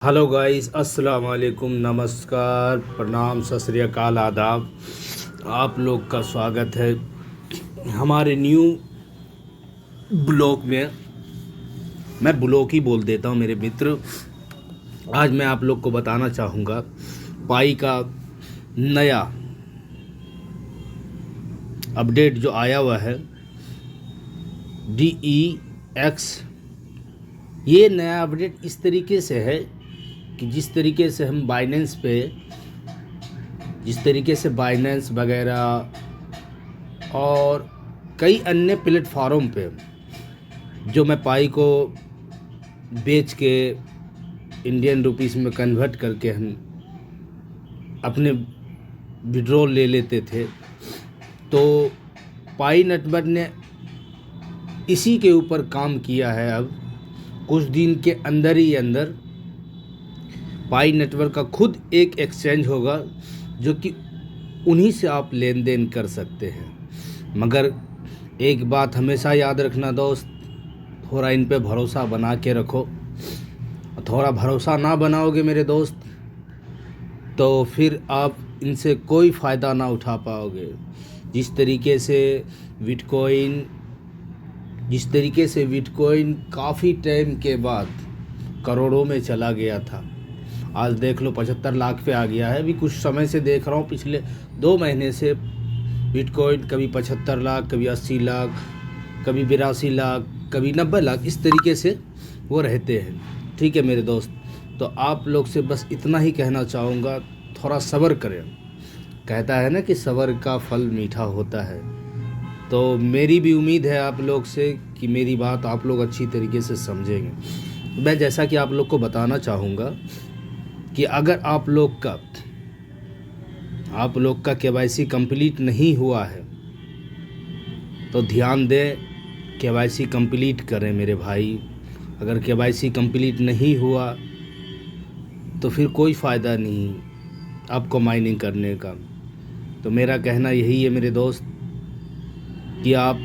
Hello guys, अस्सलाम वालेकुम, नमस्कार, प्रणाम, सत श्री अकाल, आदाब। आप लोग का स्वागत है हमारे न्यू ब्लॉग में। मैं ब्लॉग ही बोल देता हूँ मेरे मित्र। आज मैं आप लोग को बताना चाहूँगा पाई का नया अपडेट जो आया हुआ है DEX। ये नया अपडेट इस तरीके से है कि जिस तरीके से हम बाइनेंस वगैरह और कई अन्य प्लेटफॉर्म पे जो मैं पाई को बेच के इंडियन रुपीस में कन्वर्ट करके हम अपने विड्रॉल ले लेते थे, तो पाई नेटवर्क ने इसी के ऊपर काम किया है। अब कुछ दिन के अंदर ही अंदर पाई नेटवर्क का खुद एक एक्सचेंज होगा जो कि उन्हीं से आप लेन देन कर सकते हैं। मगर एक बात हमेशा याद रखना दोस्त, थोड़ा इन पे भरोसा बना के रखो। थोड़ा भरोसा ना बनाओगे मेरे दोस्त तो फिर आप इनसे कोई फ़ायदा ना उठा पाओगे। जिस तरीके से बिटकॉइन काफ़ी टाइम के बाद करोड़ों में चला गया था, आज देख लो 75 लाख पे आ गया है। अभी कुछ समय से देख रहा हूँ, पिछले 2 महीने से बिटकॉइन कभी 75 लाख, कभी 80 लाख, कभी 82 लाख, कभी 90 लाख, इस तरीके से वो रहते हैं। ठीक है मेरे दोस्त, तो आप लोग से बस इतना ही कहना चाहूँगा, थोड़ा सब्र करें। कहता है ना कि सब्र का फल मीठा होता है। तो मेरी भी उम्मीद है आप लोग से कि मेरी बात आप लोग अच्छी तरीके से समझेंगे। मैं जैसा कि आप लोग को बताना चाहूँगा कि अगर आप लोग का KYC कंप्लीट नहीं हुआ है तो ध्यान दें, KYC कंप्लीट करें मेरे भाई। अगर KYC कंप्लीट नहीं हुआ तो फिर कोई फ़ायदा नहीं आपको माइनिंग करने का। तो मेरा कहना यही है मेरे दोस्त कि आप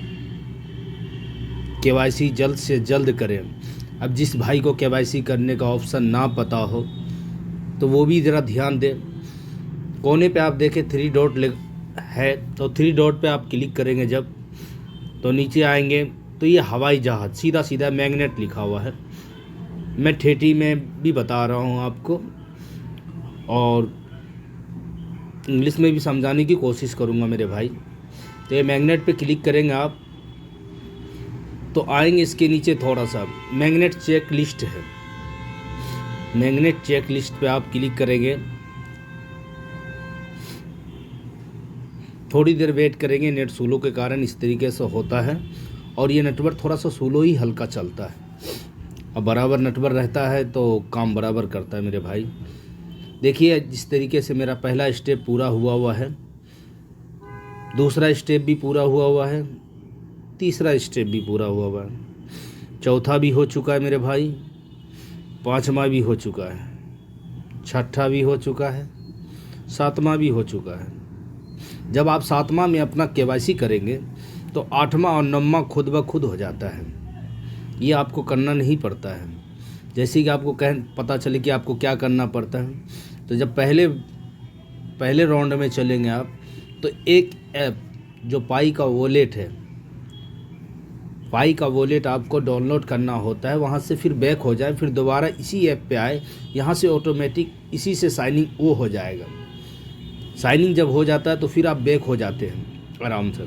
KYC जल्द से जल्द करें। अब जिस भाई को KYC करने का ऑप्शन ना पता हो तो वो भी ज़रा ध्यान दें। कोने पे आप देखें 3 डॉट है, तो 3 डॉट पे आप क्लिक करेंगे जब, तो नीचे आएंगे तो ये हवाई जहाज़ सीधा सीधा मैग्नेट लिखा हुआ है। मैं ठेठी में भी बता रहा हूँ आपको और इंग्लिश में भी समझाने की कोशिश करूँगा मेरे भाई। तो ये मैग्नेट पे क्लिक करेंगे आप तो आएंगे इसके नीचे थोड़ा सा मैग्नेट चेक लिस्ट है। मैग्नेट चेक लिस्ट पे आप क्लिक करेंगे, थोड़ी देर वेट करेंगे। नेट स्लो के कारण इस तरीके से होता है और ये नेटवर्क थोड़ा सा स्लो ही हल्का चलता है। अब बराबर नेटवर्क रहता है तो काम बराबर करता है मेरे भाई। देखिए जिस तरीके से मेरा पहला स्टेप पूरा हुआ है, दूसरा स्टेप भी पूरा हुआ है, तीसरा स्टेप भी पूरा हुआ है, चौथा भी हो चुका है मेरे भाई, 5वां भी हो चुका है, 6ठा भी हो चुका है, 7वां भी हो चुका है। जब आप 7वां में अपना KYC करेंगे तो 8वां और 9वां खुद ब खुद हो जाता है। ये आपको करना नहीं पड़ता है। जैसे कि आपको पता चले कि आपको क्या करना पड़ता है, तो जब पहले राउंड में चलेंगे आप तो एक ऐप जो पाई का वॉलेट है, पाई का वॉलेट आपको डाउनलोड करना होता है। वहाँ से फिर बैक हो जाए, फिर दोबारा इसी ऐप पे आए, यहाँ से ऑटोमेटिक इसी से साइनिंग वो हो जाएगा। साइनिंग जब हो जाता है तो फिर आप बैक हो जाते हैं आराम से।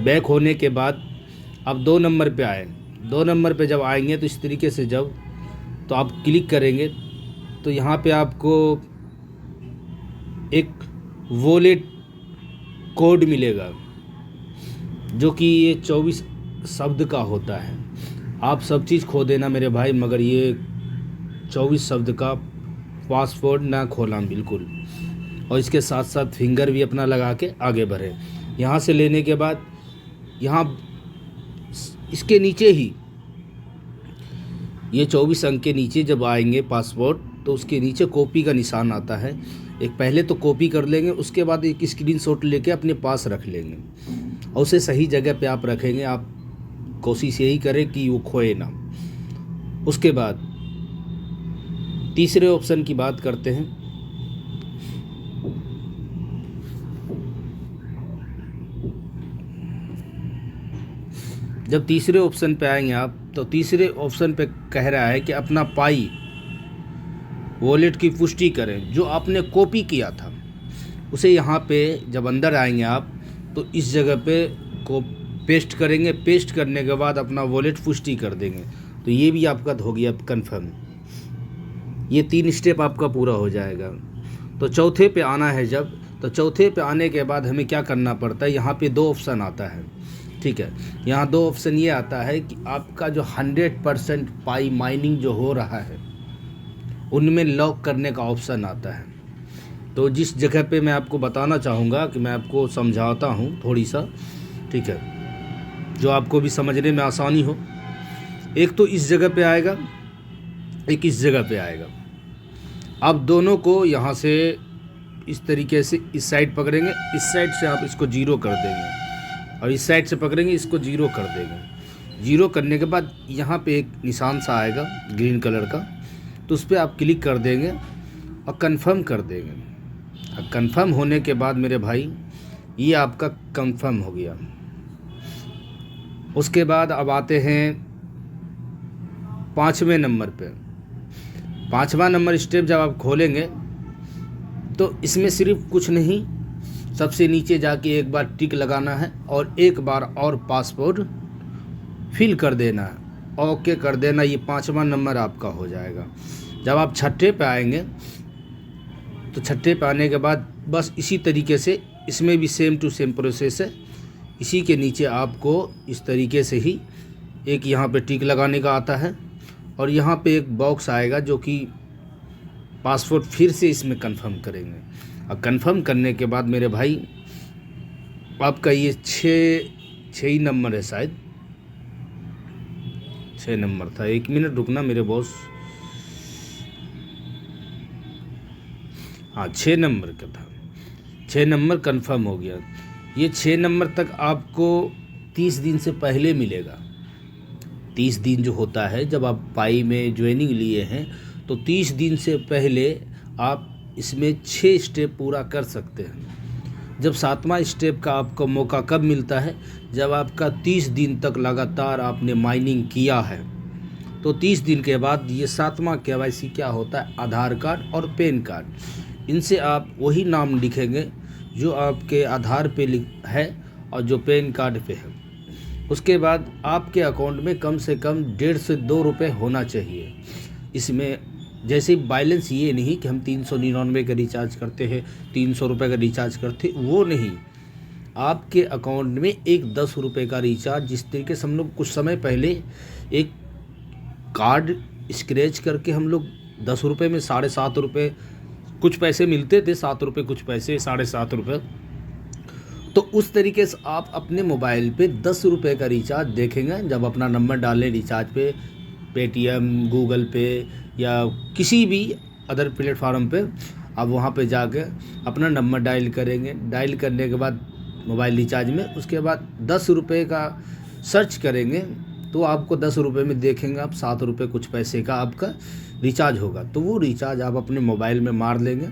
बैक होने के बाद आप 2 नंबर पे आए, 2 नंबर पे जब आएंगे तो इस तरीके से जब तो आप क्लिक करेंगे तो यहाँ पे आपको एक वॉलेट कोड मिलेगा जो कि ये 24 शब्द का होता है। आप सब चीज़ खो देना मेरे भाई, मगर ये 24 शब्द का पासवर्ड ना खोलना बिल्कुल। और इसके साथ साथ फिंगर भी अपना लगा के आगे बढ़े। यहाँ से लेने के बाद यहाँ इसके नीचे ही ये 24 अंक के नीचे जब आएंगे पासवर्ड तो उसके नीचे कॉपी का निशान आता है। एक पहले तो कॉपी कर लेंगे, उसके बाद एक स्क्रीनशॉट लेके अपने पास रख लेंगे और उसे सही जगह पे आप रखेंगे। आप कोशिश यही करें कि वो खोए ना। उसके बाद तीसरे ऑप्शन की बात करते हैं। जब तीसरे ऑप्शन पे आएंगे आप, तो तीसरे ऑप्शन पे कह रहा है कि अपना पाई वॉलेट की पुष्टि करें। जो आपने कॉपी किया था उसे यहाँ पे जब अंदर आएंगे आप, तो इस जगह पे को पेस्ट करेंगे। पेस्ट करने के बाद अपना वॉलेट पुष्टि कर देंगे, तो ये भी आपका हो गया कन्फर्म। ये 3 स्टेप आपका पूरा हो जाएगा। तो चौथे पे आना है जब, तो चौथे पे आने के बाद हमें क्या करना पड़ता है, यहाँ पे 2 ऑप्शन आता है, ठीक है। यहाँ 2 ऑप्शन ये आता है कि आपका जो 100% पाई माइनिंग जो हो रहा है उनमें लॉक करने का ऑप्शन आता है। तो जिस जगह पे मैं आपको बताना चाहूँगा कि मैं आपको समझाता हूँ थोड़ी सा, ठीक है, जो आपको भी समझने में आसानी हो। एक तो इस जगह पे आएगा, एक इस जगह पे आएगा। आप दोनों को यहाँ से इस तरीके से इस साइड पकड़ेंगे, इस साइड से आप इसको 0 कर देंगे, और इस साइड से पकड़ेंगे, इसको 0 कर देंगे। 0 करने के बाद यहाँ पे एक निशान सा आएगा ग्रीन कलर का, तो उस पर आप क्लिक कर देंगे और कंफर्म कर देंगे। कंफर्म होने के बाद मेरे भाई ये आपका कंफर्म हो गया। उसके बाद अब आते हैं 5वें नंबर पे। 5वां नंबर स्टेप जब आप खोलेंगे तो इसमें सिर्फ कुछ नहीं, सबसे नीचे जाके एक बार टिक लगाना है और एक बार और पासवर्ड फिल कर देना है, ओके कर देना। ये 5वां नंबर आपका हो जाएगा। जब आप छठे पे आएंगे तो छठे पे आने के बाद बस इसी तरीके से इसमें भी सेम टू सेम प्रोसेस है। इसी के नीचे आपको इस तरीके से ही एक यहाँ पे टिक लगाने का आता है, और यहाँ पे एक बॉक्स आएगा जो कि पासवर्ड फिर से इसमें कंफर्म करेंगे। और कंफर्म करने के बाद मेरे भाई आपका ये 6 ही नंबर है, शायद 6 नंबर था। 1 मिनट रुकना मेरे बॉस। हाँ 6 नंबर का था। 6 नंबर कंफर्म हो गया। ये 6 नंबर तक आपको 30 दिन से पहले मिलेगा। 30 दिन जो होता है, जब आप पाई में ज्वाइनिंग लिए हैं तो 30 दिन से पहले आप इसमें 6 स्टेप पूरा कर सकते हैं। जब 7वां स्टेप का आपको मौका कब मिलता है, जब आपका 30 दिन तक लगातार आपने माइनिंग किया है। तो 30 दिन के बाद ये 7वां KYC क्या होता है, आधार कार्ड और पैन कार्ड। इनसे आप वही नाम लिखेंगे जो आपके आधार पे है और जो पैन कार्ड पे है। उसके बाद आपके अकाउंट में कम से कम 1.5 से 2 रुपये होना चाहिए। इसमें जैसे बैलेंस ये नहीं कि हम 399 का रिचार्ज करते हैं, 300 रुपये का रिचार्ज करते, वो नहीं। आपके अकाउंट में एक 10 रुपये का रिचार्ज, जिस तरीके से हम लोग कुछ समय पहले एक कार्ड स्क्रैच करके हम लोग 10 रुपये में 7.5 रुपये कुछ पैसे मिलते थे, 7 रुपये कुछ पैसे, 7.5 रुपये। तो उस तरीके से आप अपने मोबाइल पे 10 रुपये का रिचार्ज देखेंगे। जब अपना नंबर डालें रिचार्ज पे, पेटीएम, गूगल पे या किसी भी अदर प्लेटफार्म पे, आप वहाँ पे जाके अपना नंबर डायल करेंगे। डायल करने के बाद मोबाइल रिचार्ज में, उसके बाद 10 रुपये का सर्च करेंगे तो आपको 10 रुपये में देखेंगे आप 7 रुपये कुछ पैसे का आपका रिचार्ज होगा। तो वो रिचार्ज आप अपने मोबाइल में मार लेंगे।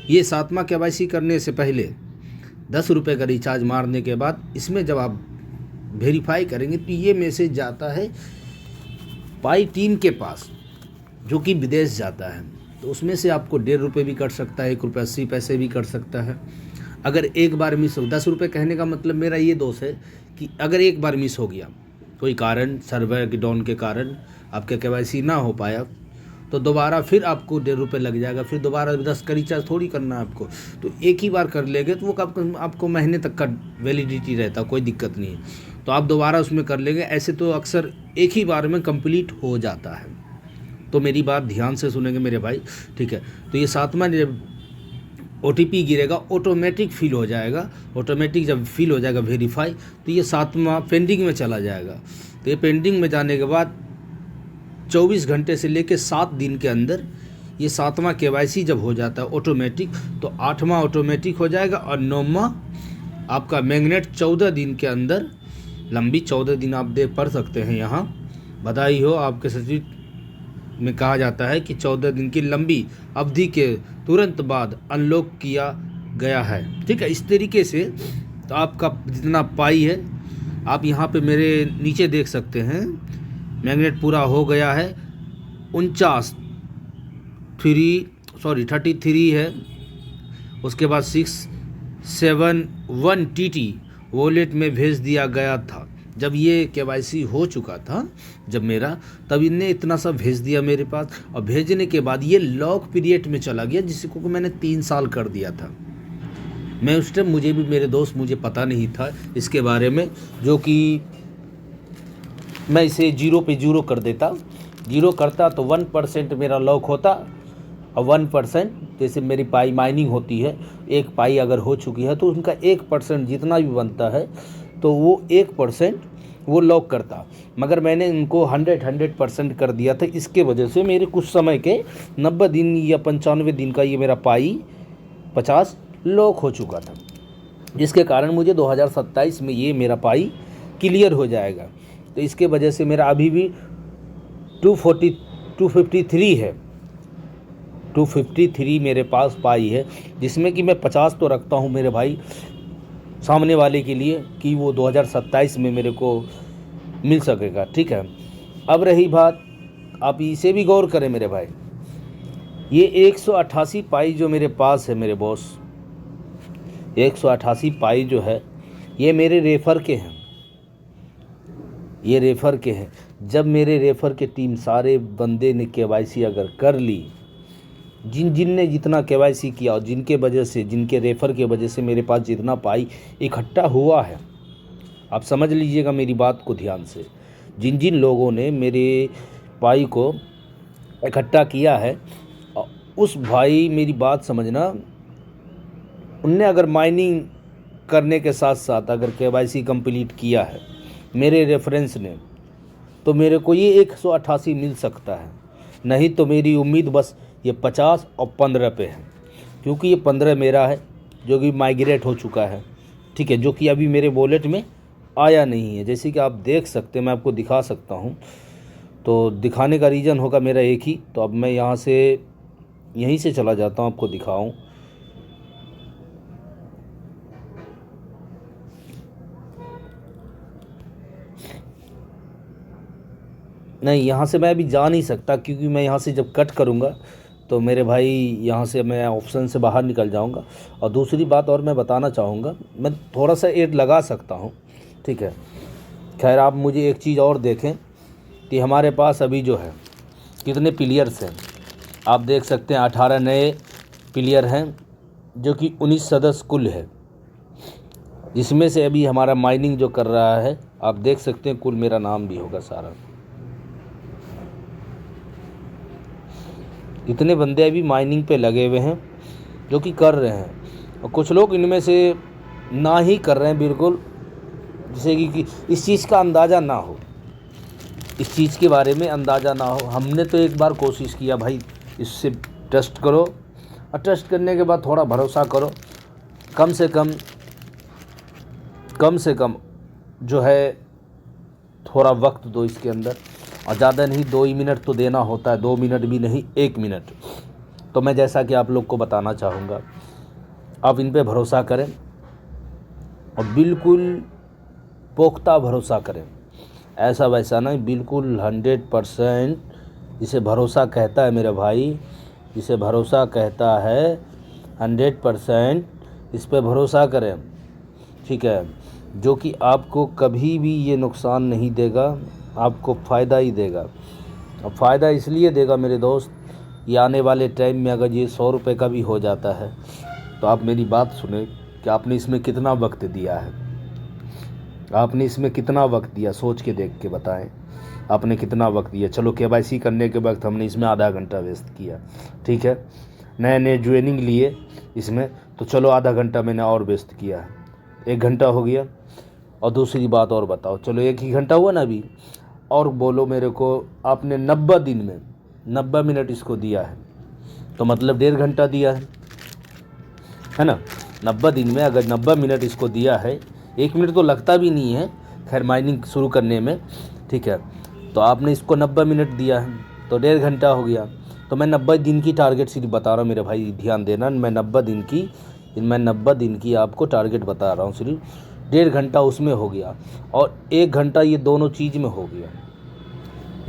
ये 7वां KYC करने से पहले 10 रुपये का रिचार्ज मारने के बाद इसमें जब आप वेरीफाई करेंगे तो ये मैसेज जाता है पाई टीम के पास, जो कि विदेश जाता है। तो उसमें से आपको 1.5 रुपये भी कट सकता है, 1 रुपये 80 पैसे भी कट सकता है। अगर एक बार मिस हो, 10 रुपये कहने का मतलब मेरा ये दोष है कि अगर एक बार मिस हो गया, कोई कारण, सर्वर के डाउन के कारण आपका KYC ना हो पाया, तो दोबारा फिर आपको 1.5 रुपये लग जाएगा। फिर दोबारा 10 का रिचार्ज थोड़ी करना है आपको। तो एक ही बार कर लेंगे तो वो आपको महीने तक का वैलिडिटी रहता, कोई दिक्कत नहीं है। तो आप दोबारा उसमें कर लेंगे। ऐसे तो अक्सर एक ही बार में कंप्लीट हो जाता है। तो मेरी बात ध्यान से सुनेंगे मेरे भाई, ठीक है। तो ये 7वां जब OTP गिरेगा ऑटोमेटिक फिल हो जाएगा। ऑटोमेटिक जब फिल हो जाएगा वेरीफाई, तो ये 7वां पेंडिंग में चला जाएगा। तो ये पेंडिंग में जाने के बाद 24 घंटे से लेकर 7 दिन के अंदर ये 7वां KYC जब हो जाता है ऑटोमेटिक, तो 8वां ऑटोमेटिक हो जाएगा और 9वां आपका मैग्नेट 14 दिन के अंदर, लंबी 14 दिन आप देख पढ़ सकते हैं। यहाँ बधाई हो आपके सचिव में कहा जाता है कि 14 दिन की लंबी अवधि के तुरंत बाद अनलॉक किया गया है। ठीक है, इस तरीके से तो आपका जितना पाई है आप यहाँ पे मेरे नीचे देख सकते हैं, मैग्नेट पूरा हो गया है। 33 है। उसके बाद 671 TT वॉलेट में भेज दिया गया था। जब ये KYC हो चुका था जब मेरा, तब इनने इतना सा भेज दिया मेरे पास, और भेजने के बाद ये लॉक पीरियड में चला गया, जिसको मैंने 3 साल कर दिया था। मैं उस टाइम मुझे पता नहीं था इसके बारे में, जो कि मैं इसे 0 पे 0 कर देता, 0 करता तो 1% मेरा लॉक होता, और 1% जैसे मेरी पाई माइनिंग होती है, एक पाई अगर हो चुकी है तो उनका 1% जितना भी बनता है तो वो 1% वो लॉक करता, मगर मैंने इनको 100% कर दिया था। इसके वजह से मेरे कुछ समय के 90 दिन या 95 दिन का ये मेरा पाई 50 लॉक हो चुका था, जिसके कारण मुझे 2027 में ये मेरा पाई क्लियर हो जाएगा। तो इसके वजह से मेरा अभी भी 253 है, 253 मेरे पास पाई है, जिसमें कि मैं 50 तो रखता हूँ मेरे भाई सामने वाले के लिए कि वो 2027 में मेरे को मिल सकेगा। ठीक है, अब रही बात, आप इसे भी गौर करें मेरे भाई, ये 188 पाई जो मेरे पास है मेरे बॉस, 188 पाई जो है ये मेरे रेफ़र के हैं, ये रेफ़र के हैं। जब मेरे रेफ़र के टीम सारे बंदे ने KYC अगर कर ली, जिन ने जितना KYC किया, और जिनके वजह से, जिनके रेफ़र के वजह से मेरे पास जितना पाई इकट्ठा हुआ है, आप समझ लीजिएगा मेरी बात को ध्यान से, जिन लोगों ने मेरे पाई को इकट्ठा किया है, उस भाई मेरी बात समझना, उनने अगर माइनिंग करने के साथ साथ अगर KYC कंप्लीट किया है मेरे रेफरेंस ने, तो मेरे को ये 188 मिल सकता है। नहीं तो मेरी उम्मीद बस ये 50 और 15 पे है, क्योंकि ये 15 मेरा है जो कि माइग्रेट हो चुका है। ठीक है, जो कि अभी मेरे वॉलेट में आया नहीं है। जैसे कि आप देख सकते हैं, मैं आपको दिखा सकता हूँ, तो दिखाने का रीज़न होगा मेरा एक ही। तो अब मैं यहीं से चला जाता हूँ, आपको दिखाऊँ। नहीं, यहाँ से मैं अभी जा नहीं सकता, क्योंकि मैं यहाँ से जब कट करूँगा तो मेरे भाई यहाँ से मैं ऑप्शन से बाहर निकल जाऊँगा। और दूसरी बात और मैं बताना चाहूँगा, मैं थोड़ा सा ऐड लगा सकता हूँ। ठीक है, खैर आप मुझे एक चीज़ और देखें कि हमारे पास अभी जो है कितने प्लेयर्स हैं। आप देख सकते हैं 18 नए प्लेयर हैं, जो कि 19 सदस्य कुल है, जिसमें से अभी हमारा माइनिंग जो कर रहा है, आप देख सकते हैं कुल मेरा नाम भी होगा सारा। इतने बंदे अभी माइनिंग पे लगे हुए हैं जो कि कर रहे हैं, और कुछ लोग इनमें से ना ही कर रहे हैं बिल्कुल, जिससे कि इस चीज़ का अंदाज़ा ना हो, इस चीज़ के बारे में अंदाज़ा ना हो। हमने तो एक बार कोशिश किया भाई, इससे टेस्ट करो, और टेस्ट करने के बाद थोड़ा भरोसा करो, कम से कम जो है थोड़ा वक्त दो इसके अंदर, और ज़्यादा नहीं, 2 ही मिनट तो देना होता है, 2 मिनट भी नहीं, 1 मिनट। तो मैं जैसा कि आप लोग को बताना चाहूँगा, आप इन पे भरोसा करें, और बिल्कुल पुख्ता भरोसा करें, ऐसा वैसा नहीं, बिल्कुल 100%। जिसे भरोसा कहता है मेरे भाई, जिसे भरोसा कहता है 100%, इस पे भरोसा करें। ठीक है, जो कि आपको कभी भी ये नुकसान नहीं देगा, आपको फ़ायदा ही देगा। और फ़ायदा इसलिए देगा मेरे दोस्त, ये आने वाले टाइम में अगर ये 100 रुपये का भी हो जाता है, तो आप मेरी बात सुने कि आपने इसमें कितना वक्त दिया है, आपने इसमें कितना वक्त दिया, सोच के देख के बताएं आपने कितना वक्त दिया। चलो KYC करने के वक्त हमने इसमें आधा घंटा वेस्ट किया, ठीक है, नए ज्वाइनिंग लिए इसमें, तो चलो आधा घंटा मैंने और वेस्ट किया है, 1 घंटा हो गया। और दूसरी बात और बताओ, चलो 1 ही घंटा हुआ ना अभी, और बोलो मेरे को आपने 90 दिन में 90 मिनट इसको दिया है, तो मतलब 1.5 घंटा दिया है ना। 90 दिन में अगर 90 मिनट इसको दिया है, 1 मिनट तो लगता भी नहीं है खैर माइनिंग शुरू करने में, ठीक है, तो आपने इसको 90 मिनट दिया है, तो 1.5 घंटा हो गया। तो मैं 90 दिन की टारगेट सिर्फ बता रहा हूँ मेरे भाई, ध्यान देना। मैं 90 दिन की आपको टारगेट बता रहा हूँ। सिर्फ 1.5 घंटा उसमें हो गया और 1 घंटा ये दोनों चीज़ में हो गया।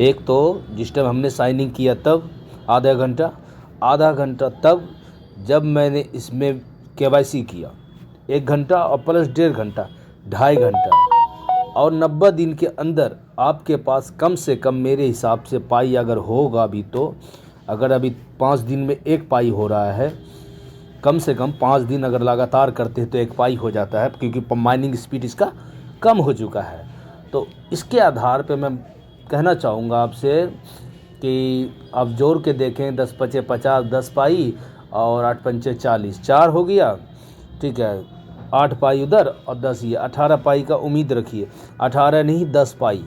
एक तो जिस टाइम हमने साइनिंग किया तब आधा घंटा तब जब मैंने इसमें केवाईसी किया 1 घंटा और प्लस 1.5 घंटा 2.5 घंटा। और 90 दिन के अंदर आपके पास कम से कम मेरे हिसाब से पाई अगर होगा भी, तो अगर अभी 5 दिन में 1 पाई हो रहा है, कम से कम 5 दिन अगर लगातार करते हैं तो 1 पाई हो जाता है, क्योंकि माइनिंग स्पीड इसका कम हो चुका है। तो इसके आधार पे मैं कहना चाहूँगा आपसे कि आप जोड़ के देखें, 10 पचे 50, 10 पाई और 8 पंचे 40, 4 हो गया, ठीक है। 8 पाई उधर और 10 ये, 18 पाई का उम्मीद रखिए। 18 नहीं 10 पाई,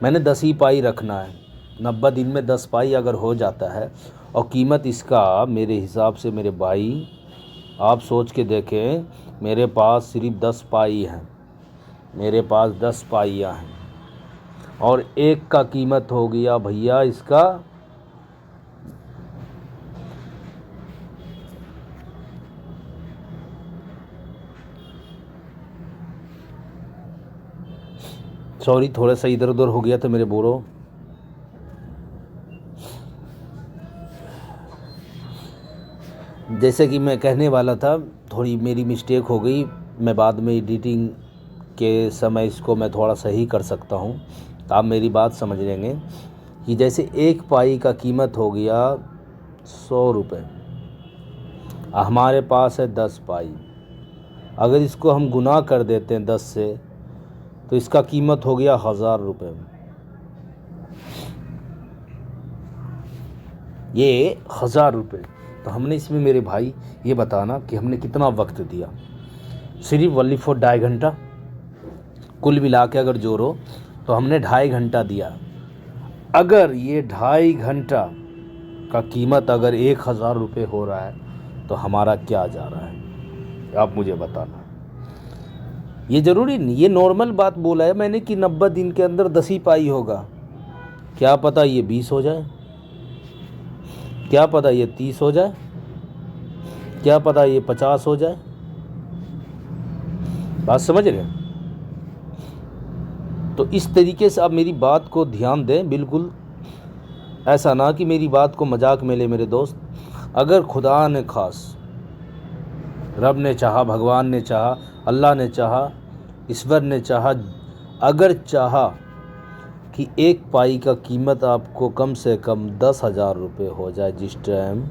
मैंने 10 ही पाई रखना है। 90 दिन में 10 पाई अगर हो जाता है और कीमत इसका मेरे हिसाब से मेरे भाई आप सोच के देखें, मेरे पास सिर्फ 10 पाई हैं, मेरे पास 10 पाइयाँ हैं और एक का कीमत हो गया भैया इसका सॉरी थोड़ा सा इधर उधर हो गया था मेरे बोरो। जैसे कि मैं कहने वाला था, थोड़ी मेरी मिस्टेक हो गई, मैं बाद में एडिटिंग के समय इसको मैं थोड़ा सही कर सकता हूँ, तो आप मेरी बात समझ लेंगे कि जैसे 1 पाई का कीमत हो गया 100 रुपये, हमारे पास है 10 पाई। अगर इसको हम गुना कर देते हैं 10 से, तो इसका कीमत हो गया 1000 रुपये। ये 1000 रुपये। तो हमने इसमें मेरे भाई ये बताना कि हमने कितना वक्त दिया, सिर्फ वली फॉर 2.5 घंटा, कुल मिला के अगर जोड़ो तो हमने 2.5 घंटा दिया। अगर ये 2.5 घंटा का कीमत अगर 1000 रुपये हो रहा है तो हमारा क्या जा रहा है, आप मुझे बताना। ये ज़रूरी नहीं, ये नॉर्मल बात बोला है मैंने कि 90 दिन के अंदर 10 ही पाई होगा। क्या पता ये 20 हो जाए, क्या पता ये 30 हो जाए, क्या पता ये 50 हो जाए। बात समझ रहे? तो इस तरीके से आप मेरी बात को ध्यान दें, बिल्कुल ऐसा ना कि मेरी बात को मजाक में ले मेरे दोस्त। अगर खुदा ने खास, रब ने चाहा, भगवान ने चाहा, अल्लाह ने चाहा, ईश्वर ने चाहा, अगर चाहा कि 1 पाई का कीमत आपको कम से कम 10,000 रुपये हो जाए, जिस टाइम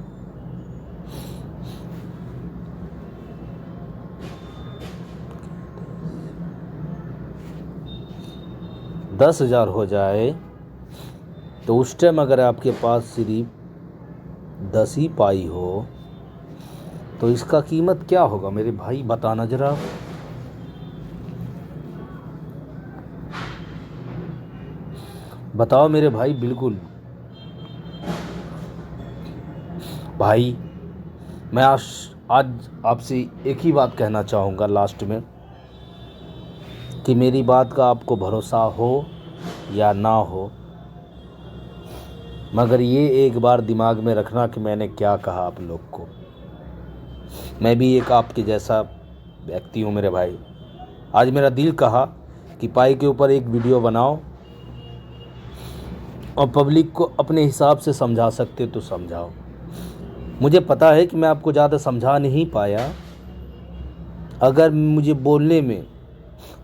10,000 हो जाए, तो उस टाइम अगर आपके पास सिर्फ 10 ही पाई हो तो इसका कीमत क्या होगा मेरे भाई, बताना जरा। बताओ मेरे भाई, बिल्कुल भाई। मैं आज आपसे एक ही बात कहना चाहूँगा लास्ट में, कि मेरी बात का आपको भरोसा हो या ना हो, मगर ये एक बार दिमाग में रखना कि मैंने क्या कहा आप लोग को। मैं भी एक आपके जैसा व्यक्ति हूँ मेरे भाई। आज मेरा दिल कहा कि पाई के ऊपर एक वीडियो बनाओ और पब्लिक को अपने हिसाब से समझा सकते तो समझाओ। मुझे पता है कि मैं आपको ज़्यादा समझा नहीं पाया। अगर मुझे बोलने में,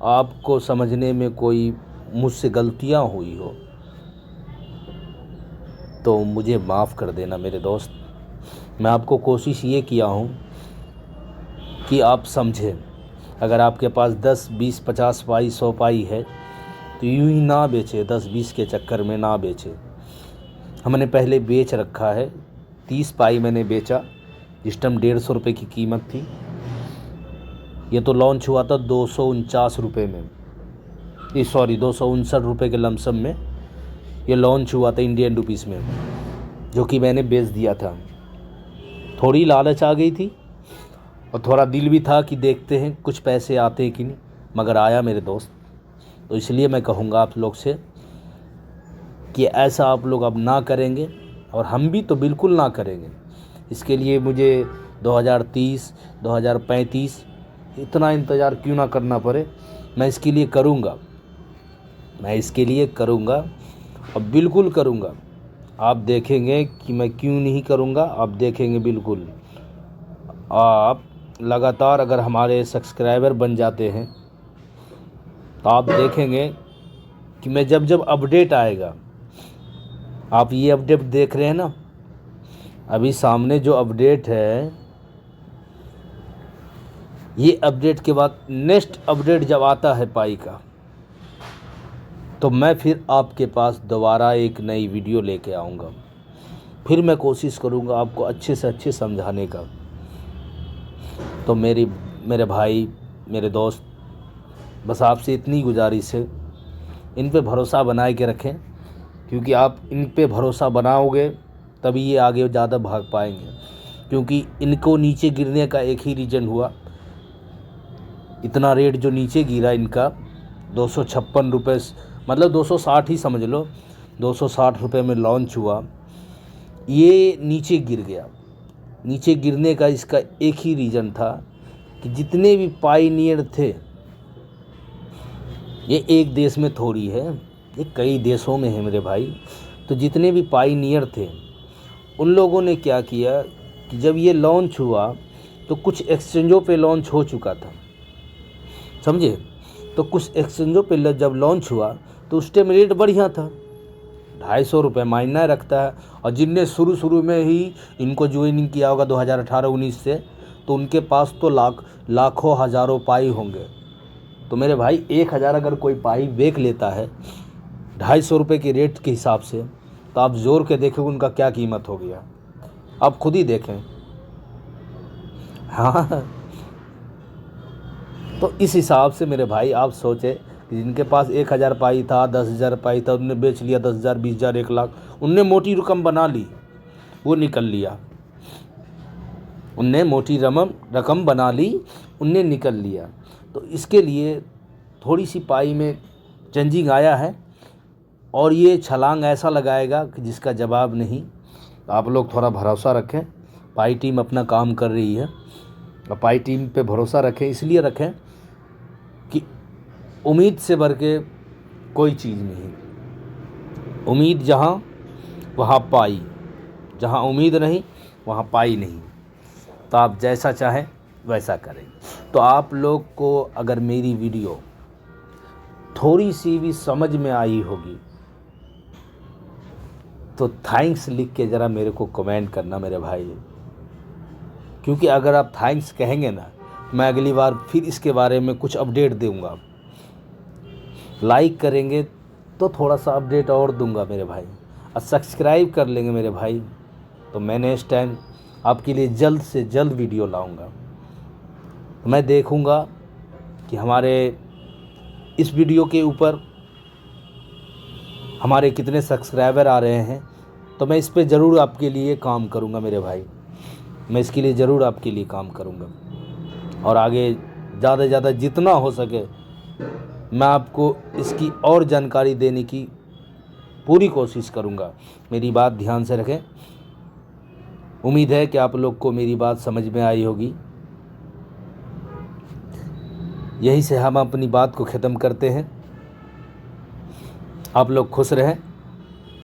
आपको समझने में कोई मुझसे गलतियां हुई हो तो मुझे माफ़ कर देना मेरे दोस्त। मैं आपको कोशिश ये किया हूँ कि आप समझें। अगर आपके पास 10, 20, 50 पाई, 100 पाई है तो यूँ ही ना बेचे, 10-20 के चक्कर में ना बेचे। हमने पहले बेच रखा है, 30 पाई मैंने बेचा, जिस टाइम 150 रुपये की कीमत थी। ये तो लॉन्च हुआ था 249 रुपये में, 259 रुपये के लमसम में ये लॉन्च हुआ था इंडियन रुपीस में, जो कि मैंने बेच दिया था। थोड़ी लालच आ गई थी और थोड़ा दिल भी था कि देखते हैं कुछ पैसे आते हैं कि नहीं, मगर आया मेरे दोस्त। तो इसलिए मैं कहूँगा आप लोग से कि ऐसा आप लोग अब ना करेंगे, और हम भी तो बिल्कुल ना करेंगे। इसके लिए मुझे 2030, 2035 इतना इंतज़ार क्यों ना करना पड़े, मैं इसके लिए करूँगा, मैं इसके लिए करूँगा और बिल्कुल करूँगा। आप देखेंगे कि मैं क्यों नहीं करूँगा, आप देखेंगे बिल्कुल। आप लगातार अगर हमारे सब्सक्राइबर बन जाते हैं तो आप देखेंगे कि मैं जब जब अपडेट आएगा, आप ये अपडेट देख रहे हैं ना, अभी सामने जो अपडेट है, ये अपडेट के बाद नेक्स्ट अपडेट जब आता है पाई का, तो मैं फिर आपके पास दोबारा एक नई वीडियो लेके आऊँगा। फिर मैं कोशिश करूँगा आपको अच्छे से अच्छे समझाने का। तो मेरे भाई, मेरे दोस्त, बस आपसे इतनी गुजारिश है, इन पे भरोसा बनाए के रखें, क्योंकि आप इन पे भरोसा बनाओगे तभी ये आगे ज़्यादा भाग पाएंगे। क्योंकि इनको नीचे गिरने का एक ही रीज़न हुआ, इतना रेट जो नीचे गिरा इनका 256 रुपये, मतलब 260 ही समझ लो, 260 रुपये में लॉन्च हुआ, ये नीचे गिर गया। नीचे गिरने का इसका एक ही रीज़न था कि जितने भी पायनियर थे, ये एक देश में थोड़ी है, ये कई देशों में है मेरे भाई। तो जितने भी पायनियर थे उन लोगों ने क्या किया कि जब ये लॉन्च हुआ तो कुछ एक्सचेंजों पे लॉन्च हो चुका था, समझे। तो कुछ एक्सचेंजों पे जब लॉन्च हुआ तो उस टाइम रेट बढ़िया था, 250 रुपये मायना रखता है। और जिनने शुरू में ही इनको ज्वाइनिंग किया होगा 2018-19 से, तो उनके पास तो लाखों हज़ारों पाई होंगे। तो मेरे भाई 1000 अगर कोई पाई बेच लेता है 250 रुपये के रेट के हिसाब से, तो आप जोर के देखें उनका क्या कीमत हो गया, आप खुद ही देखें। हाँ, तो इस हिसाब से मेरे भाई आप सोचे कि जिनके पास 1000 पाई था, 10,000 पाई था, उनने बेच लिया 10,000, 20,000, 1,00,000, उनने मोटी रकम बना ली, वो निकल लिया। उनने मोटी रकम बना ली, उनने निकल लिया। तो इसके लिए थोड़ी सी पाई में चेंजिंग आया है, और ये छलांग ऐसा लगाएगा कि जिसका जवाब नहीं। आप लोग थोड़ा भरोसा रखें, पाई टीम अपना काम कर रही है, और पाई टीम पे भरोसा रखें। इसलिए रखें कि उम्मीद से बढ़ के कोई चीज़ नहीं। उम्मीद जहाँ वहाँ पाई, जहाँ उम्मीद नहीं वहाँ पाई नहीं। तो आप जैसा चाहें वैसा करें। तो आप लोग को अगर मेरी वीडियो थोड़ी सी भी समझ में आई होगी तो थैंक्स लिख के ज़रा मेरे को कमेंट करना मेरे भाई, क्योंकि अगर आप थैंक्स कहेंगे ना, मैं अगली बार फिर इसके बारे में कुछ अपडेट दूंगा। लाइक करेंगे तो थोड़ा सा अपडेट और दूंगा मेरे भाई, और सब्सक्राइब कर लेंगे मेरे भाई, तो मैं नेक्स्ट टाइम आपके लिए जल्द से जल्द वीडियो लाऊंगा। तो मैं देखूंगा कि हमारे इस वीडियो के ऊपर हमारे कितने सब्सक्राइबर आ रहे हैं, तो मैं इस पे ज़रूर आपके लिए काम करूंगा मेरे भाई, मैं इसके लिए ज़रूर आपके लिए काम करूंगा। और आगे ज़्यादा से ज़्यादा जितना हो सके मैं आपको इसकी और जानकारी देने की पूरी कोशिश करूंगा। मेरी बात ध्यान से रखें। उम्मीद है कि आप लोग को मेरी बात समझ में आई होगी। यहीं से हम अपनी बात को ख़त्म करते हैं। आप लोग खुश रहें,